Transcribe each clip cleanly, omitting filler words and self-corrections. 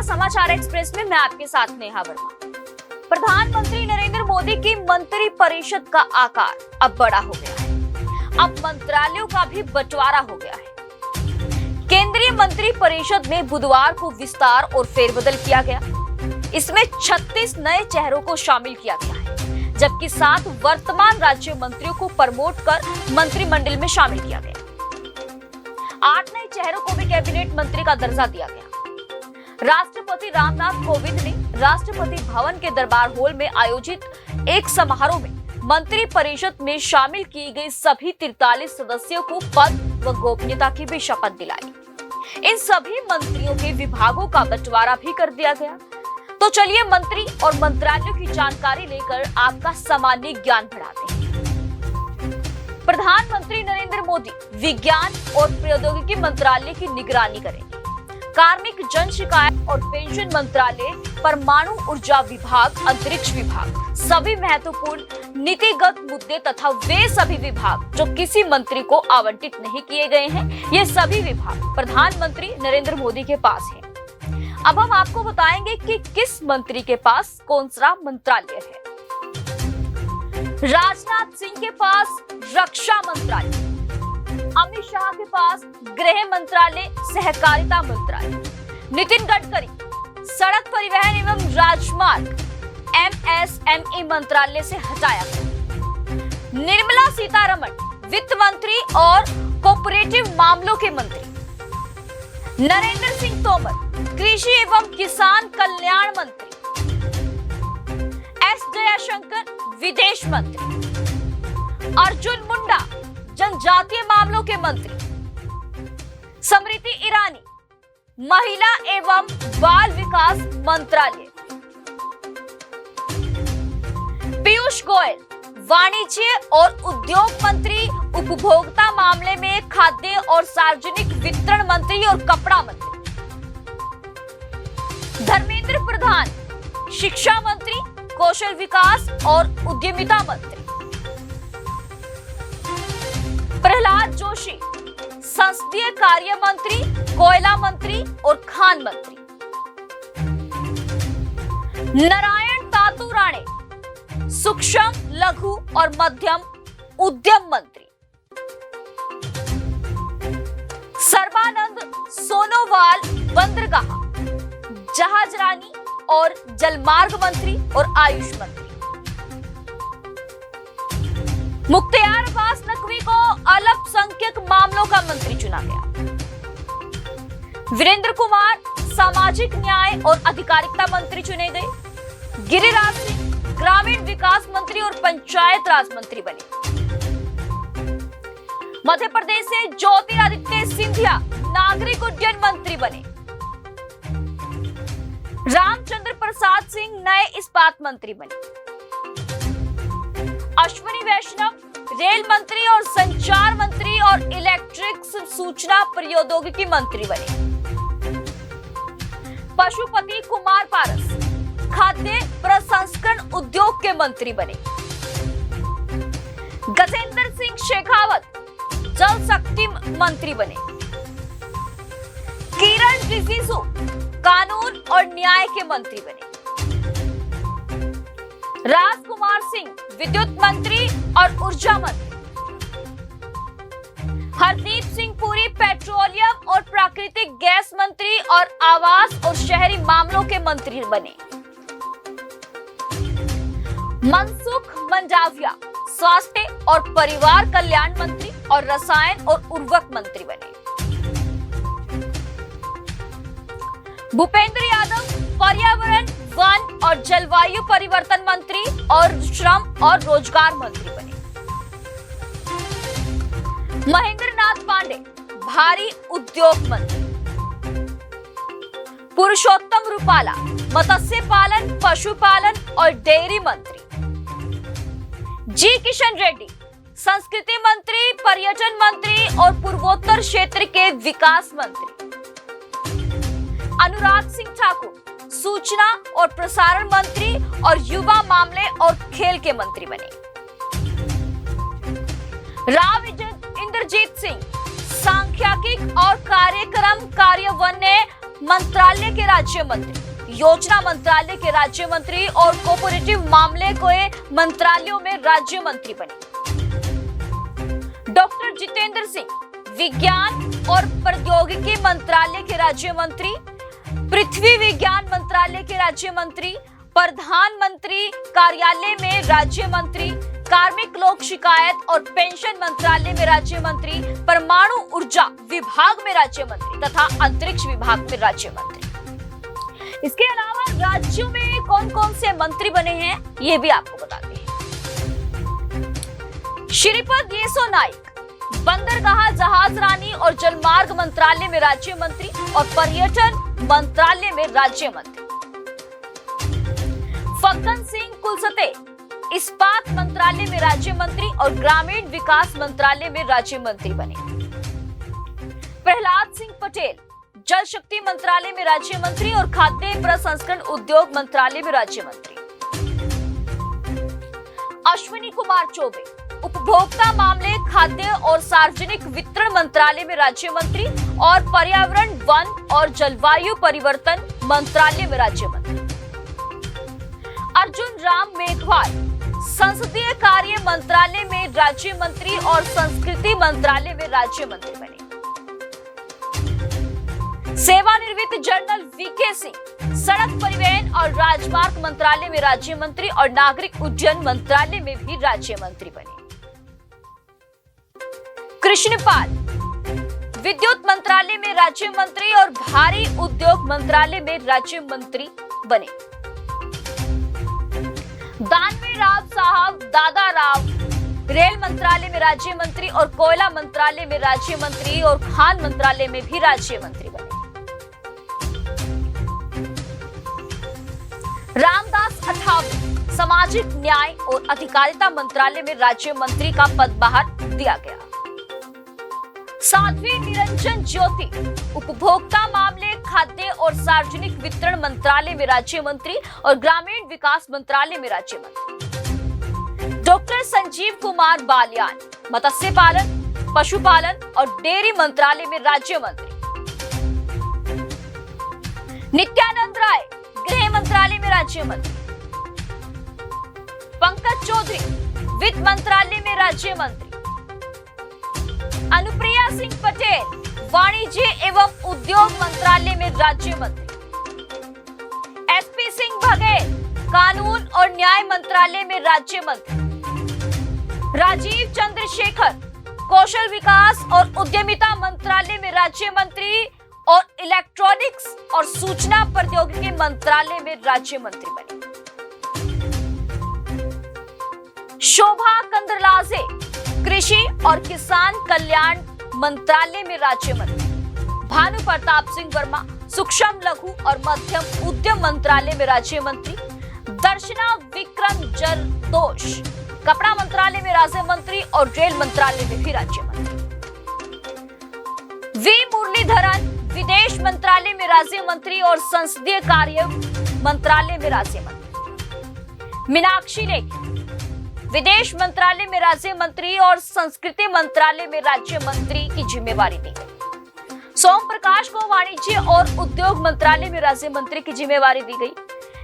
आपका समाचार एक्सप्रेस में मैं आपके साथ नेहा वर्मा। प्रधानमंत्री नरेंद्र मोदी की मंत्री परिषद का आकार अब बड़ा हो गया है। अब मंत्रालयों का भी बंटवारा हो गया है। केंद्रीय मंत्री परिषद में बुधवार को विस्तार और फेरबदल किया गया। इसमें 36 नए चेहरों को शामिल किया गया है, जबकि 7 वर्तमान राज्य मंत्रियों को प्रमोट कर मंत्रिमंडल में शामिल किया गया। 8 नए चेहरों को भी कैबिनेट मंत्री का दर्जा दिया गया। राष्ट्रपति रामनाथ कोविंद ने राष्ट्रपति भवन के दरबार हॉल में आयोजित एक समारोह में मंत्री परिषद में शामिल की गई सभी 43 सदस्यों को पद व गोपनीयता की भी शपथ दिलाई। इन सभी मंत्रियों के विभागों का बंटवारा भी कर दिया गया। तो चलिए मंत्री और मंत्रालयों की जानकारी लेकर आपका सामान्य ज्ञान बढ़ाते हैं। प्रधानमंत्री नरेंद्र मोदी विज्ञान और प्रौद्योगिकी मंत्रालय की निगरानी करेंगे। कार्मिक जन शिकायत और पेंशन मंत्रालय, परमाणु ऊर्जा विभाग, अंतरिक्ष विभाग, सभी महत्वपूर्ण नीतिगत मुद्दे तथा वे सभी विभाग जो किसी मंत्री को आवंटित नहीं किए गए हैं, ये सभी विभाग प्रधानमंत्री नरेंद्र मोदी के पास हैं। अब हम आपको बताएंगे कि किस मंत्री के पास कौन सा मंत्रालय है। राजनाथ सिंह के पास रक्षा मंत्रालय, अमित शाह के पास गृह मंत्रालय, सहकारिता मंत्रालय, नितिन गडकरी सड़क परिवहन एवं राजमार्ग MSME मंत्रालय से हटाया गया। निर्मला सीतारमण वित्त मंत्री और कोऑपरेटिव मामलों के मंत्री, नरेंद्र सिंह तोमर कृषि एवं किसान कल्याण मंत्री, S जयशंकर विदेश मंत्री, अर्जुन मुंडा जनजातीय मामलों के मंत्री, स्मृति ईरानी महिला एवं बाल विकास मंत्रालय, पीयूष गोयल वाणिज्य और उद्योग मंत्री, उपभोक्ता मामले में खाद्य और सार्वजनिक वितरण मंत्री और कपड़ा मंत्री, धर्मेंद्र प्रधान शिक्षा मंत्री, कौशल विकास और उद्यमिता मंत्री, प्रहलाद जोशी संसदीय कार्य मंत्री, कोयला मंत्री और खान मंत्री, नारायण तातू राणे सूक्ष्म, लघु और मध्यम उद्यम मंत्री, सर्बानंद सोनोवाल बंदरगाह, जहाजरानी और जलमार्ग मंत्री और आयुष मंत्री, मुख्तार अब्बास नकवी को अल्पसंख्यक मामलों का मंत्री चुना गया। वीरेंद्र कुमार सामाजिक न्याय और अधिकारिता मंत्री चुने गए। गिरिराज सिंह ग्रामीण विकास मंत्री और पंचायत राज मंत्री बने। मध्य प्रदेश से ज्योतिरादित्य सिंधिया नागरिक उड्डयन मंत्री बने। रामचंद्र प्रसाद सिंह नए इस्पात मंत्री बने। अश्विनी वैष्णव रेल मंत्री और संचार मंत्री और इलेक्ट्रिक सूचना प्रौद्योगिकी मंत्री बने। पशुपति कुमार पारस खाद्य प्रसंस्करण उद्योग के मंत्री बने। गजेंद्र सिंह शेखावत जल शक्ति मंत्री बने। किरण रिजिजू कानून और न्याय के मंत्री बने। राजकुमार सिंह विद्युत मंत्री और ऊर्जा मंत्री। हरदीप सिंह पुरी पेट्रोलियम और प्राकृतिक गैस मंत्री और आवास और शहरी मामलों के मंत्री बने। मनसुख मंडाविया स्वास्थ्य और परिवार कल्याण मंत्री और रसायन और उर्वरक मंत्री बने। भूपेंद्र यादव पर्यावरण, वन और जलवायु परिवर्तन मंत्री और श्रम और रोजगार मंत्री बने। महेंद्र नाथ पांडे भारी उद्योग मंत्री। पुरुषोत्तम रूपाला मत्स्य पालन, पशुपालन और डेयरी मंत्री। जी किशन रेड्डी संस्कृति मंत्री, पर्यटन मंत्री और पूर्वोत्तर क्षेत्र के विकास मंत्री। अनुराग सिंह ठाकुर सूचना और प्रसारण मंत्री और युवा मामले और खेल के मंत्री बने। राव इंद्रजीत सिंह सांख्यिकी और कार्यक्रम कार्यान्वयन मंत्रालय के राज्य मंत्री, योजना मंत्रालय के राज्य मंत्री और कोऑपरेटिव मामले के मंत्रालयों में राज्य मंत्री बने। डॉक्टर जितेंद्र सिंह विज्ञान और प्रौद्योगिकी मंत्रालय के राज्य मंत्री, पृथ्वी विज्ञान मंत्रालय के राज्य मंत्री, प्रधानमंत्री कार्यालय में राज्य मंत्री, कार्मिक लोक शिकायत और पेंशन मंत्रालय में राज्य मंत्री, परमाणु ऊर्जा विभाग में राज्य मंत्री तथा अंतरिक्ष विभाग में राज्य मंत्री। इसके अलावा राज्यों में कौन कौन से मंत्री बने हैं ये भी आपको बताते हैं। श्रीपद येसो नाइक बंदरगाह, जहाज रानी और जलमार्ग मंत्रालय में राज्य मंत्री और पर्यटन मंत्रालय में राज्य मंत्री। फग्गन सिंह कुलस्ते इस्पात मंत्रालय में राज्य मंत्री और ग्रामीण विकास मंत्रालय में राज्य मंत्री बने। प्रहलाद सिंह पटेल जल शक्ति मंत्रालय में राज्य मंत्री और खाद्य प्रसंस्करण उद्योग मंत्रालय में राज्य मंत्री। अश्विनी कुमार चौबे उपभोक्ता मामले, खाद्य और सार्वजनिक वितरण मंत्रालय में राज्य मंत्री और पर्यावरण, वन और जलवायु परिवर्तन मंत्रालय में राज्य मंत्री। अर्जुन राम मेघवाल संसदीय कार्य मंत्रालय में राज्य मंत्री और संस्कृति मंत्रालय में राज्य मंत्री बने। सेवानिवृत्त जनरल वीके सिंह सड़क परिवहन और राजमार्ग मंत्रालय में राज्य मंत्री और नागरिक उड्डयन मंत्रालय में भी राज्य मंत्री बने। कृष्णपाल विद्युत मंत्रालय में राज्य मंत्री और भारी उद्योग मंत्रालय में राज्य मंत्री बने। दानवे राव साहब दादा राव रेल मंत्रालय में राज्य मंत्री और कोयला मंत्रालय में राज्य मंत्री और खान मंत्रालय में भी राज्य मंत्री बने। रामदास अठावले सामाजिक न्याय और अधिकारिता मंत्रालय में राज्य मंत्री का पदभार दिया गया। साध्वी निरंजन ज्योति उपभोक्ता मामले, खाद्य और सार्वजनिक वितरण मंत्रालय में राज्य मंत्री और ग्रामीण विकास मंत्रालय में राज्य मंत्री। डॉक्टर संजीव कुमार बालियान मत्स्य पालन, पशुपालन और डेयरी मंत्रालय में राज्य मंत्री। नित्यानंद राय गृह मंत्रालय में राज्य मंत्री। पंकज चौधरी वित्त मंत्रालय में राज्य मंत्री। अनुप्रिया सिंह पटेल वाणिज्य एवं उद्योग मंत्रालय में राज्य मंत्री। एसपी सिंह बघेल कानून और न्याय मंत्रालय में राज्य मंत्री। राजीव चंद्रशेखर कौशल विकास और उद्यमिता मंत्रालय में राज्य मंत्री और इलेक्ट्रॉनिक्स और सूचना प्रौद्योगिकी मंत्रालय में राज्य मंत्री बने। शोभा कंदरलाजे कृषि और किसान कल्याण मंत्रालय में राज्य मंत्री। भानु प्रताप सिंह वर्मा सूक्ष्म लघु और मध्यम उद्यम मंत्रालय में राज्य मंत्री। दर्शना विक्रम जरदोश कपड़ा मंत्रालय में राज्य मंत्री और रेल मंत्रालय में भी राज्य मंत्री। वी मुरलीधरन विदेश मंत्रालय में राज्य मंत्री और संसदीय कार्य मंत्रालय में राज्य मंत्री। मीनाक्षी लेखी विदेश मंत्रालय में राज्य मंत्री और संस्कृति मंत्रालय में राज्य मंत्री की जिम्मेवारी दी गई। सोम प्रकाश को वाणिज्य और उद्योग मंत्रालय में राज्य मंत्री की जिम्मेवारी दी गई।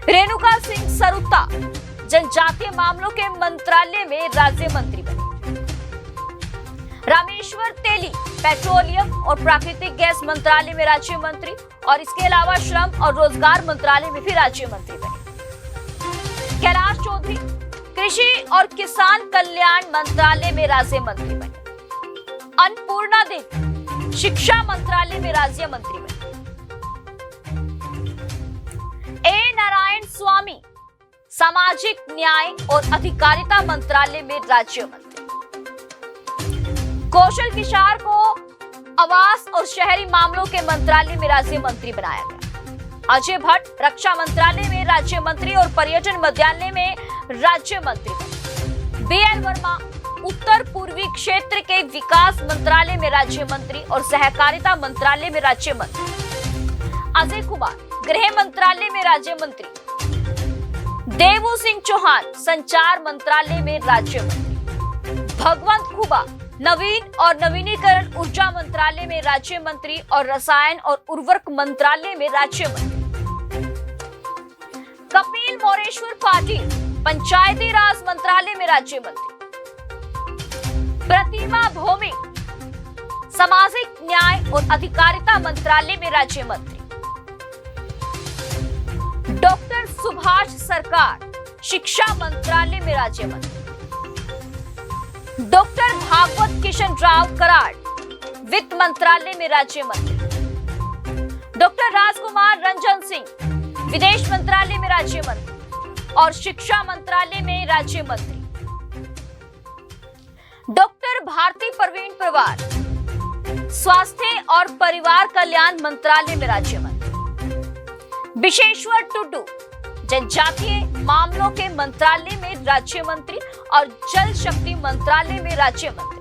रेणुका सिंह सरुता जनजातीय मामलों के मंत्रालय में राज्य मंत्री बने। रामेश्वर तेली पेट्रोलियम और प्राकृतिक गैस मंत्रालय में राज्य मंत्री और इसके अलावा श्रम और रोजगार मंत्रालय में भी राज्य मंत्री बने। कैलाश चौधरी कृषि और किसान कल्याण मंत्रालय में राज्य मंत्री बने। अन्नपूर्णा देवी शिक्षा मंत्रालय में राज्य मंत्री बने। ए नारायण स्वामी सामाजिक न्याय और अधिकारिता मंत्रालय में राज्य मंत्री। कौशल किशोर को आवास और शहरी मामलों के मंत्रालय में राज्य मंत्री बनाया गया। अजय भट्ट रक्षा मंत्रालय में राज्य मंत्री और पर्यटन मंत्रालय में राज्य मंत्री बने। बीएल वर्मा उत्तर पूर्वी क्षेत्र के विकास मंत्रालय में राज्य मंत्री और सहकारिता मंत्रालय में राज्य मंत्री। अजय कुमार गृह मंत्रालय में राज्य मंत्री। देवू सिंह चौहान संचार मंत्रालय में राज्य मंत्री। भगवंत खुबा नवीन और नवीनीकरण ऊर्जा मंत्रालय में राज्य मंत्री और रसायन और उर्वरक मंत्रालय में राज्य मंत्री। कपिल मोरेश्वर पाटिल पंचायती राज मंत्रालय में राज्य मंत्री। प्रतिमा भौमिक सामाजिक न्याय और अधिकारिता मंत्रालय में राज्य मंत्री। डॉक्टर सुभाष सरकार शिक्षा मंत्रालय में राज्य मंत्री। डॉक्टर भागवत किशन राव कराड़ वित्त मंत्रालय में राज्य मंत्री। डॉक्टर राजकुमार रंजन सिंह विदेश मंत्रालय में राज्य मंत्री और शिक्षा मंत्रालय में राज्य मंत्री। डॉक्टर भारती प्रवीण परवार स्वास्थ्य और परिवार कल्याण मंत्रालय में राज्य मंत्री। विशेश्वर टुडू जनजातीय मामलों के मंत्रालय में राज्य मंत्री और जल शक्ति मंत्रालय में राज्य मंत्री।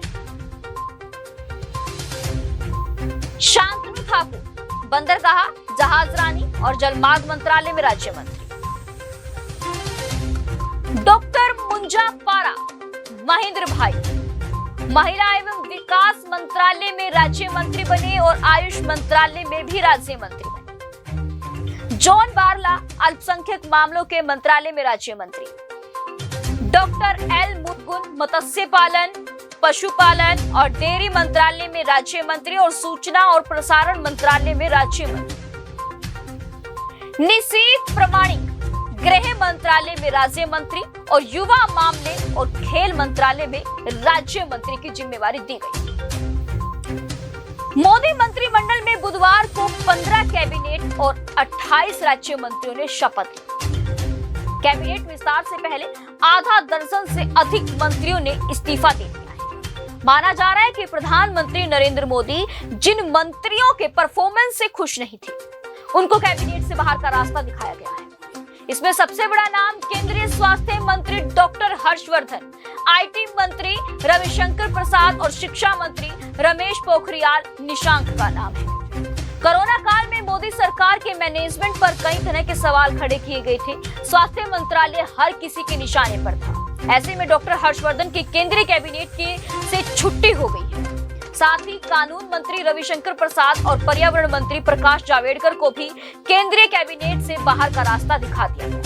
शांतनु ठाकुर बंदरगाह जहाज रानी और जलमार्ग मंत्रालय में राज्य मंत्री। डॉक्टर मुंजा पारा महेंद्र भाई महिला एवं विकास मंत्रालय में राज्य मंत्री बने और आयुष मंत्रालय में भी राज्य मंत्री बने। जॉन बारला अल्पसंख्यक मामलों के मंत्रालय में राज्य मंत्री। डॉक्टर एल मुर्गुन मत्स्य पालन पशुपालन और डेयरी मंत्रालय में राज्य मंत्री और सूचना और प्रसारण मंत्रालय में राज्य मंत्री। निशीथ प्रमाणिक गृह मंत्रालय में राज्य मंत्री और युवा मामले और खेल मंत्रालय में राज्य मंत्री की जिम्मेवारी दी गई। मोदी मंत्रिमंडल में बुधवार को 15 कैबिनेट और 28 राज्य मंत्रियों ने शपथ ली। कैबिनेट विस्तार से पहले आधा दर्जन से अधिक मंत्रियों ने इस्तीफा दे दिया है। माना जा रहा है कि प्रधानमंत्री नरेंद्र मोदी जिन मंत्रियों के परफॉर्मेंस से खुश नहीं थे, उनको कैबिनेट से बाहर का रास्ता दिखाया गया है। इसमें सबसे बड़ा नाम केंद्रीय स्वास्थ्य मंत्री डॉक्टर हर्षवर्धन, आईटी मंत्री रविशंकर प्रसाद और शिक्षा मंत्री रमेश पोखरियाल निशंक का नाम है। कोरोना काल में मोदी सरकार के मैनेजमेंट पर कई तरह के सवाल खड़े किए गए थे। स्वास्थ्य मंत्रालय हर किसी के निशाने पर था। ऐसे में डॉक्टर हर्षवर्धन की केंद्रीय कैबिनेट से छुट्टी हो गई है। साथ ही कानून मंत्री रविशंकर प्रसाद और पर्यावरण मंत्री प्रकाश जावड़ेकर को भी केंद्रीय कैबिनेट से बाहर का रास्ता दिखा दिया गया है।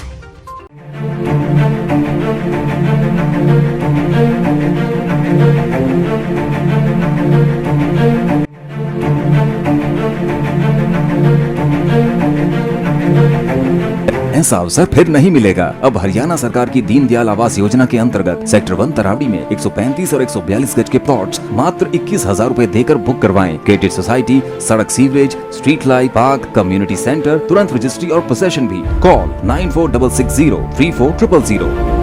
ऐसा अवसर फिर नहीं मिलेगा। अब हरियाणा सरकार की दीनदयाल आवास योजना के अंतर्गत सेक्टर 1 तरावड़ी में 135 और 142 गज के प्लॉट्स मात्र 21,000 रूपए देकर बुक करवाएं। क्रेडिट सोसाइटी, सड़क, sewerage, street light, park, community centre, तुरंत रजिस्ट्री और पोसेशन भी। कॉल 9466034000।